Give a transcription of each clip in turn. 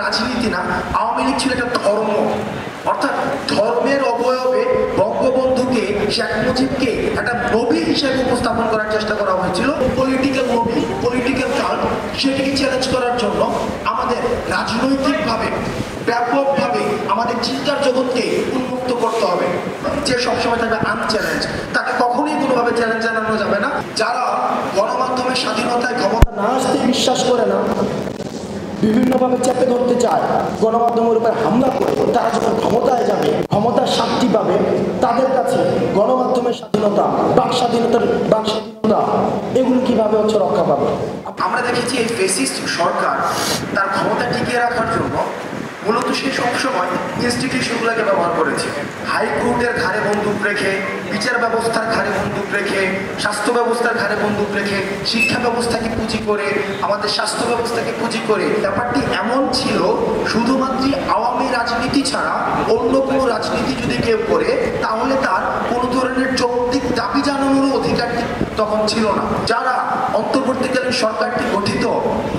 রাজনীতি না, আওয়ামী লীগ ছিল একটা ধর্ম। অর্থাৎ ধর্মের অবয়বে বঙ্গবন্ধুকে, শেখ মুজিবকে একটা নবী হিসেবে উপস্থাপন করার চেষ্টা করা হয়েছিল। পলিটিক্যাল নবী, পলিটিক্যাল কাল্ট, সেটিকে চ্যালেঞ্জ করার জন্য আমাদের রাজনৈতিকভাবে ব্যাপকভাবে আমাদের চিন্তার জগৎকে উন্মুক্ত করতে হবে। যে সবসময় থাকবে আনচ্যালেঞ্জ, তাকে কখনোই কোনোভাবে চ্যালেঞ্জ জানানো যাবে না। যারা গণমাধ্যমের স্বাধীনতায় ক্ষমতা না আসতে বিশ্বাস করে না, বিভিন্নভাবে চেপে ধরতে চায়, গণমাধ্যমের উপর হামলা করে, তারা যখন ক্ষমতায় যাবে, ক্ষমতার শান্তি পাবে, তাদের কাছে গণমাধ্যমের স্বাধীনতা, বাক স্বাধীনতা এগুলো কিভাবে রক্ষা পাবে? আমরা দেখেছি এই ফেসিস্ট সরকার তার ক্ষমতা টিকিয়ে রাখার জন্য মূলত সে সবসময় ইনস্টিটিউশনগুলোকে ব্যবহার করেছে। হাইকোর্টের ঘাড়ে বন্দুক রেখে, বিচার ব্যবস্থার ঘাড়ে বন্দুক রেখে, স্বাস্থ্য ব্যবস্থার ঘাড়ে বন্দুক রেখে, শিক্ষা ব্যবস্থাকে পুঁজি করে, আমাদের স্বাস্থ্য ব্যবস্থাকে পুঁজি করে। ব্যাপারটি এমন ছিল, শুধুমাত্র আওয়ামী রাজনীতি ছাড়া অন্য কোনো রাজনীতি যদি কেউ করে, তাহলে তার কোনো ধরনের যৌক্তিক দাবি জানানোর অধিকার তখন ছিল না। যারা অন্তর্বর্তীকালীন সরকারটি গঠিত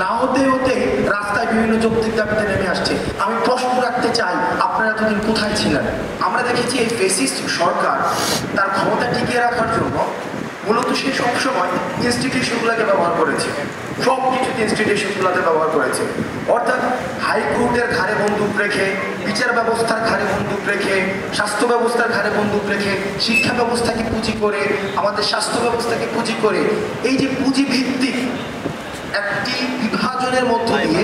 না হতে হতে রাস্তায় বিভিন্ন যৌক্তিক দাবিতে নেমে আসছে। আমি প্রশ্ন রাখতে চাই, আপনারা এতদিন কোথায় ছিলেন? আমরা দেখেছি এই ফেসিস্ট সরকার তার ক্ষমতা টিকিয়ে রাখার জন্য মূলত সে সবসময় ইনস্টিটিউশনগুলোকে ব্যবহার করেছে, সব কিছু ইনস্টিটিউশনগুলোতে ব্যবহার করেছে। অর্থাৎ হাইকোর্টের ঘাড়ে বন্দুক রেখে, বিচার ব্যবস্থার ঘাড়ে বন্দুক রেখে, স্বাস্থ্য ব্যবস্থার ঘাড়ে বন্দুক রেখে, শিক্ষা ব্যবস্থাকে পুঁজি করে, আমাদের স্বাস্থ্য ব্যবস্থাকে পুঁজি করে, এই যে পুঁজি ভিত্তিক একটি বিভাজনের মধ্য দিয়ে,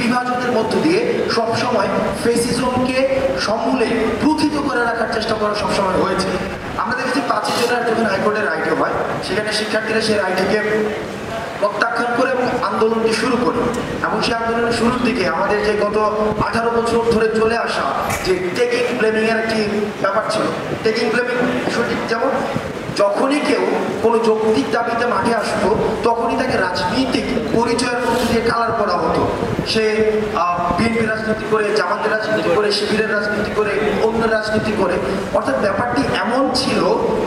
বিভাজনের মধ্য দিয়ে সবসময় ফেসিজমকে সমূলে প্রথিত করে রাখার চেষ্টা করা সবসময় হয়েছে। আমরা দেখেছি 5 জনের যখন হাইকোর্টের রায়টি হয়, সেখানে শিক্ষার্থীরা সেই রায়টিকে প্রত্যাখ্যান করে এবং আন্দোলনটি শুরু করে। এবং সেই আন্দোলনের শুরুর দিকে আমাদের যে গত 18 বছর ধরে চলে আসা যে টেকিং ব্লেমিং এর একটি ব্যাপার ছিল। টেকিং ব্লেমিং বিষয়টি যেমন, যখনই কেউ কোনো যৌক্তিক দাবিতে মাঠে আসতো, তখনই তাকে রাজনৈতিক পরিচয়ের মধ্যে দিয়ে কালার করা হতো। সে বিএনপি রাজনীতি করে, জামাতের রাজনীতি করে, শিবিরের রাজনীতি করে, অন্য রাজনীতি করে। অর্থাৎ ব্যাপারটি এমন ছিল,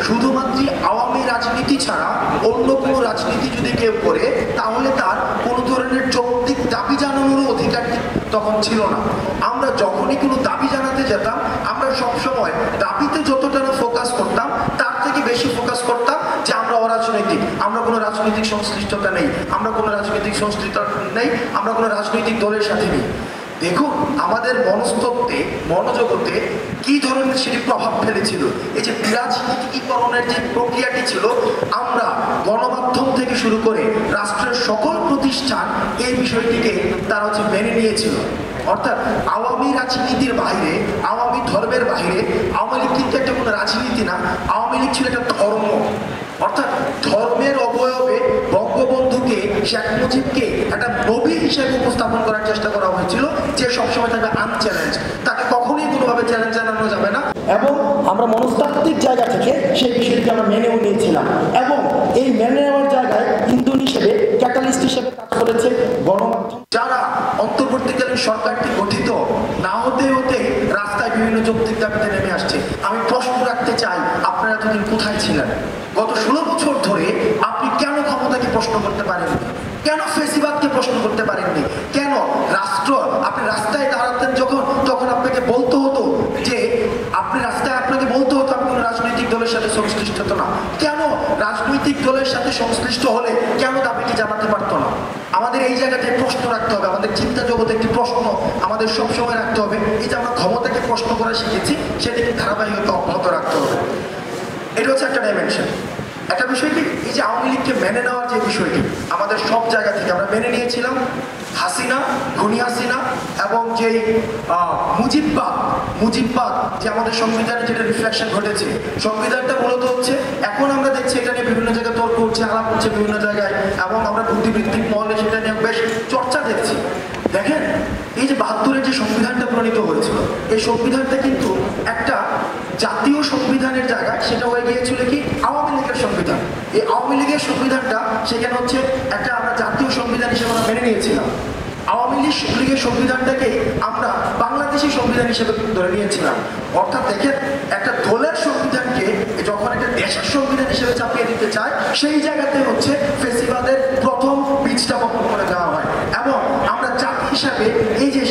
শুধুমাত্র আওয়ামী রাজনীতি ছাড়া অন্য কোনো রাজনীতি যদি কেউ করে, তাহলে তার কোনো ধরনের যৌক্তিক দাবি জানানোর অধিকার তখন ছিল না। আমরা যখনই কোনো দাবি জানাতে যেতাম, আমরা সবসময় দাবিতে যতটা ফোকাস করতাম, তার থেকে বেশি ফোকাস করতাম যে আমরা অরাজনৈতিক, আমরা কোনো রাজনৈতিক সংশ্লিষ্টতা নেই, আমরা কোনো রাজনৈতিক সংশ্লিষ্টতা নেই, আমরা কোনো রাজনৈতিক দলের সাথে নেই। দেখুন আমাদের মনস্তত্ত্বে, মনোজগতে কি ধরনের সেটি প্রভাব ফেলেছিল। এই যে বিরাজনীতিকরণের যে প্রক্রিয়াটি ছিল, আমরা গণমাধ্যম থেকে শুরু করে রাষ্ট্রের সকল প্রতিষ্ঠান এই বিষয়টিকে তারা মেনে নিয়েছিল। অর্থাৎ আওয়ামী রাজনীতির বাইরে, আওয়ামী ধর্মের বাইরে আওয়ামী লীগ কিন্তু একটা কোনো রাজনীতি না, আওয়ামী লীগ ছিল একটা ধর্ম। অর্থাৎ ধর্মের অবয়বে বঙ্গবন্ধুকে, শেখ মুজিবকে একটা নবী হিসেবে উপস্থাপন করার চেষ্টা করা হয়েছিল। যে সবসময় থাকবে আনচ্যালেঞ্জ, তাকে কখনোই কোনোভাবে চ্যালেঞ্জ জানানো যাবে না। এবং আমরা মনস্তাত্ত্বিক জায়গা থেকে সেই বিষয়টি আমরা মেনেও নিয়েছিলাম। এবং এই মেনে নেওয়ার জায়গায় ইন্ধন হিসেবে, ক্যাটালিস্ট হিসেবে কাজ করেছে গণমাধ্যম। যারা অন্তর্বর্তীকালীন সরকারটি গঠিত না হতে হতে রাস্তায় বিভিন্ন যৌক্তিক দাবিতে নেমে আসছে। আমি প্রশ্ন রাখতে চাই, আপনারা এতদিন কোথায় ছিলেন? গত 16 বছর ধরে আপনি কেন ক্ষমতাকে প্রশ্ন করতে পারেননি? কেন ফেসিবাদকে প্রশ্ন করতে পারেননি? কেন রাষ্ট্র, আপনি রাস্তায় দাঁড়াতেন যখন, তখন আপনাকে বলতে হতো যে, আপনি রাস্তায় আপনাকে বলতে হতো আপনি কোনো রাজনৈতিক দলের সাথে সংশ্লিষ্ট না। কেন রাজনৈতিক দলের সাথে সংশ্লিষ্ট হলে কেন দাবিটি জানাতে পারতো না? আমাদের এই জায়গাতে প্রশ্ন রাখতে হবে, আমাদের চিন্তা জগতে একটি প্রশ্ন আমাদের সবসময় রাখতে হবে। এই যে আমরা ক্ষমতাকে প্রশ্ন করা শিখেছি, সেটিকে ধারাবাহিকতা অব্যাহত রাখতে হবে। এটা হচ্ছে একটা ডাইমেনশন। একটা বিষয় কি, এই যে আওয়ামী লীগকে মেনে নেওয়ার যে বিষয়টি, আমাদের সব জায়গা থেকে আমরা মেনে নিয়েছিলাম হাসিনা, খুনি হাসিনা এবং যেই মুজিববাদ যে আমাদের সংবিধানে যেটা রিফ্লেকশন ঘটেছে, সংবিধানটা মূলত হচ্ছে, এখন আমরা দেখছি এটা নিয়ে বিভিন্ন জায়গায় তর্ক হচ্ছে, আলাপ হচ্ছে বিভিন্ন জায়গায়, এবং আমরা বুদ্ধিবৃত্তিক মহলে সেটা নিয়ে বেশ চর্চা দেখছি। দেখেন, এই যে 72-এর যে সংবিধানটা প্রণীত হয়েছিল, এই সংবিধানটা কিন্তু একটা জাতীয় সংবিধানের জায়গায় সেটা হয়ে গিয়েছিল কি আওয়ামী লীগের সংবিধান। এই আওয়ামী লীগের সংবিধানটা সেখানে হচ্ছে একটা আমরা জাতীয় সংবিধান হিসেবে আমরা মেনে নিয়েছিলাম। আওয়ামী লীগের সংবিধানটাকে আমরা বাংলাদেশি সংবিধান হিসেবে ধরে নিয়েছিলাম। অর্থাৎ দেখেন, একটা দলের সংবিধানকে যখন একটা দেশের সংবিধান হিসেবে চাপিয়ে দিতে চায়, সেই জায়গাতে হচ্ছে ফেসিবাদের প্রথম বীজটা বপন করে দেওয়া হয়। এবং আমরা জাতি হিসাবে এই যে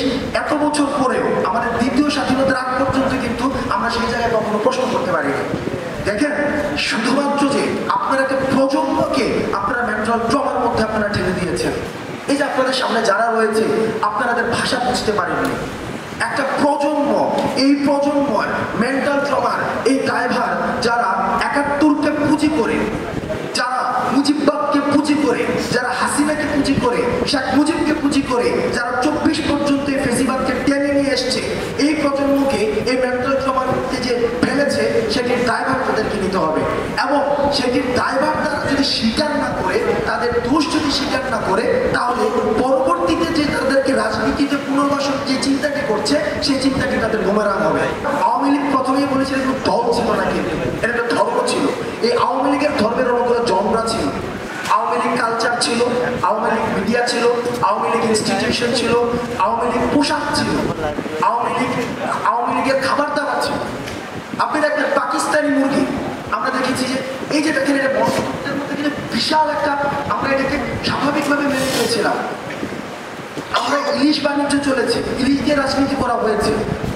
এত বছর পরেও আমাদের দ্বিতীয় স্বাধীনতার আগ পর্যন্ত কিন্তু আমরা সেই জায়গায় কখনো প্রশ্ন করতে পারিনি। দেখেন, শুধুমাত্র যে আপনারা একটা প্রজন্মকে আপনারা মেন্টাল ট্রমার মধ্যে আপনারা ঠেলে দিয়েছেন। এই যে আপনাদের সামনে যারা রয়েছে আপনাদের ভাষা বুঝতে পারেননি। একটা প্রজন্ম, এই প্রজন্মের মেন্টাল ট্রমার এই ড্রাইভার যারা ৭১কে পুঁজি করে, যারা মুজিববাদকে পুঁজি করে, যারা হাসিনাকে পুঁজি করে, শেখ মুজিবকে পুঁজি করে, যারা ২৪ পর্যন্ত এই ফেসিবাদকে টেনে নিয়ে এসছে, এই প্রজন্মকে এই মেন্টাল ট্রমার মধ্যে যে ফেলেছে সেটির ড্রাইভার তাদেরকে নিতে হবে। এবং সেটির ড্রাইভার তারা যদি স্বীকার না করে, তাদের দোষ যদি স্বীকার না করে, তাহলে পরবর্তীতে যে তাদেরকে রাজনীতিতে পুনর্বাসন যে চিন্তাটি করছে সেই চিন্তাটি তাদের বুমেরাং হবে। আওয়ামী লীগ প্রথমেই বলেছিল কিন্তু দল ছিল না, কিন্তু এটা একটা ধর্ম ছিল। এই আওয়ামী লীগের ধর্মের অনেকগুলো জনরা ছিল। আওয়ামী লীগ কালচার ছিল, আওয়ামী লীগ মিডিয়া ছিল, আওয়ামী লীগ ইনস্টিটিউশন ছিল, আওয়ামী লীগ পোশাক ছিল, আওয়ামী লীগের খাবার দাবার ছিল। আপনি দেখবেন পাকিস্তানি মুরগি আমরা দেখেছি যে এই যে দেখেন এটা বর্ষদের মধ্যে কিন্তু বিশাল একটা, আমরা এটাকে স্বাভাবিকভাবে মেনে নিয়েছিলাম। আমরা ইলিশ বাণিজ্য চলেছে, ইলিশ দিয়ে রাজনীতি করা হয়েছে।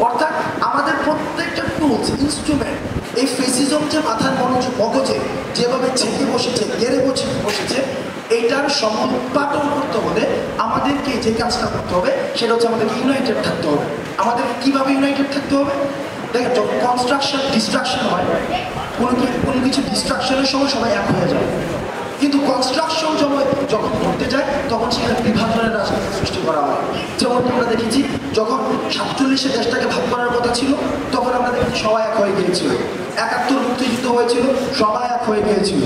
অর্থাৎ আমাদের প্রত্যেকটা টুলস, ইনস্ট্রুমেন্ট এই ফেসিজম যে মাথার মগজে যেভাবে ছেঁকে বসেছে, গেড়ে বসেছে, এইটার সমুৎপাদন করতে হলে আমাদেরকে যে কাজটা করতে হবে সেটা হচ্ছে আমাদেরকে ইউনাইটেড থাকতে হবে। আমাদের কিভাবে ইউনাইটেড থাকতে হবে? দেখেন, যখন কনস্ট্রাকশন ডিস্ট্রাকশন হয়, কোনো কিছু ডিস্ট্রাকশনের সময় সবাই এক হয়ে যায়, কিন্তু কনস্ট্রাকশন যখন করতে যায় তখন সেখানে বিভাজনের রাজনীতি সৃষ্টি করা হয়। যেমন আমরা দেখেছি যখন ৪৭-এ দেশটাকে ভাগ করার কথা ছিল তখন আমরা দেখেছি সবাই এক হয়ে গিয়েছিল। ৭১ মুক্তিযুদ্ধ হয়েছিল, সবাই এক হয়ে গিয়েছিল।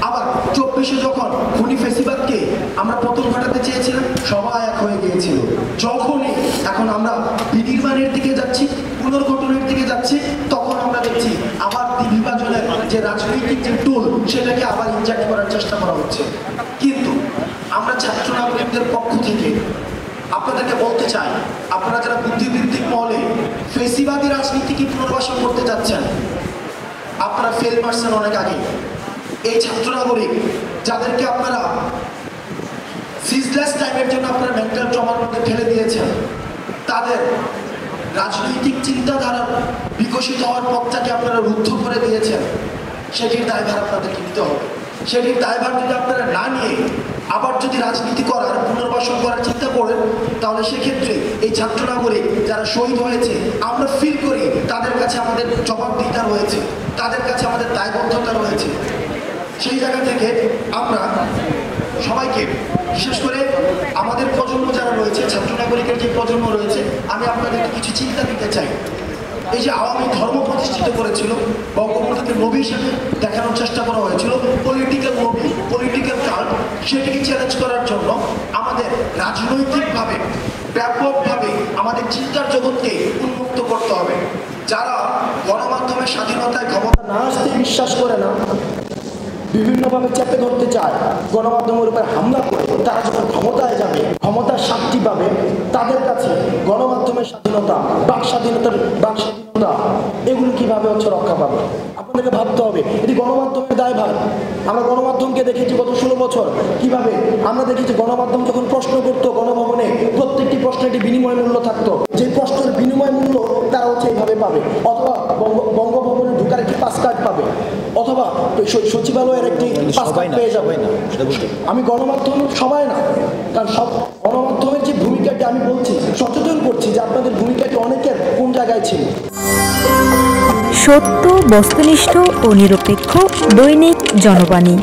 আবার ২৪-এ যখন খুনি ফেসিবাদকে আমরা পতন ঘটাতে চেয়েছিলাম, সবাই এক হয়ে গিয়েছিল। যখনই এখন আমরা বিনির্মাণের দিকে যাচ্ছি, পুনর্গঠনের দিকে যাচ্ছি, তখন আমরা দেখছি আবার বিভাজনের যে রাজনৈতিক যে টুল সেটাকে আবার ইনজেক্ট করার চেষ্টা করা হচ্ছে। কিন্তু আমরা ছাত্র নাগরিকদের পক্ষ থেকে আপনাদেরকে বলতে চাই, আপনারা যারা বুদ্ধিবৃত্তিক মহলে ফেসিবাদী রাজনীতিকে পুনর্বাসন করতে যাচ্ছেন, আপনারা ফেল মারছেন অনেক আগে। এই ছাত্র নাগরিক যাদেরকে আপনারা সিজলেস টাইমের জন্য আপনারা মেন্টাল ট্রমার মধ্যে ফেলে দিয়েছেন, তাদের রাজনৈতিক চিন্তাধারা বিকশিত হওয়ার পথটাকে আপনারা রুদ্ধ করে দিয়েছেন, সেটির দায়ভার আপনাদেরকে নিতে হবে। সেটির দায়ভার যদি আপনারা না নিয়ে আবার যদি রাজনীতি করার, পুনর্বাসন করার চিন্তা করেন, তাহলে সেক্ষেত্রে এই ছাত্র নাগরিক যারা শহীদ হয়েছে আমরা ফিল করি তাদের কাছে আমাদের জবাবদিহিতা রয়েছে, তাদের কাছে আমাদের দায়বদ্ধতা রয়েছে। সেই জায়গা থেকে আমরা সবাইকে, বিশেষ করে আমাদের প্রজন্ম যারা রয়েছে, ছাত্র নাগরিকের যে প্রজন্ম রয়েছে, আমি আপনাদেরকে কিছু চিন্তা দিতে চাই। এই যে আওয়ামী ধর্ম প্রতিষ্ঠিত করেছিল, বঙ্গবন্ধুকে নবী হিসেবে দেখানোর চেষ্টা করা হয়েছিল, পলিটিক্যাল নবী, পলিটিক্যাল কাল্ট, সেটিকে চ্যালেঞ্জ করার জন্য আমাদের রাজনৈতিকভাবে ব্যাপকভাবে আমাদের চিন্তার জগৎকে উন্মুক্ত করতে হবে। যারা গণমাধ্যমের স্বাধীনতায় ক্ষমতা না আসতে বিশ্বাস করে না, বিভিন্নভাবে চেপে ধরতে চায়, গণমাধ্যমের উপর হামলা করে, তারা যখন ক্ষমতায় যাবে, ক্ষমতার শান্তি পাবে, তাদের কাছে গণমাধ্যমের স্বাধীনতা, বাক স্বাধীনতা এগুলো কিভাবে রক্ষা পাবে? আপনাদেরকে ভাবতে হবে, এটি গণমাধ্যমের দায়ভার। আমরা গণমাধ্যমকে দেখেছি গত ১৬ বছর কিভাবে আমরা দেখেছি গণমাধ্যম যখন প্রশ্ন করতো গণভবনে, প্রত্যেকটি প্রশ্নে একটি বিনিময় মূল্য থাকতো, যে প্রশ্নের বিনিময় মূল্য তারা এইভাবে পাবে, অথবা বঙ্গভবনে ঢোকার একটি পাস কার্ড পাবে, অথবা সচিবালয়ের একটি পাস কার্ড পেয়ে যাবে। আমি গণমাধ্যম সবাই না, কারণ সব গণমাধ্যমের যে ভূমিকাটি আমি বলছি, সচেতন করছি যে আপনাদের ভূমিকাটি অনেকের কোন জায়গায় ছিল। সত্য, বস্তুনিষ্ঠ ও নিরপেক্ষ দৈনিক জনবাণী।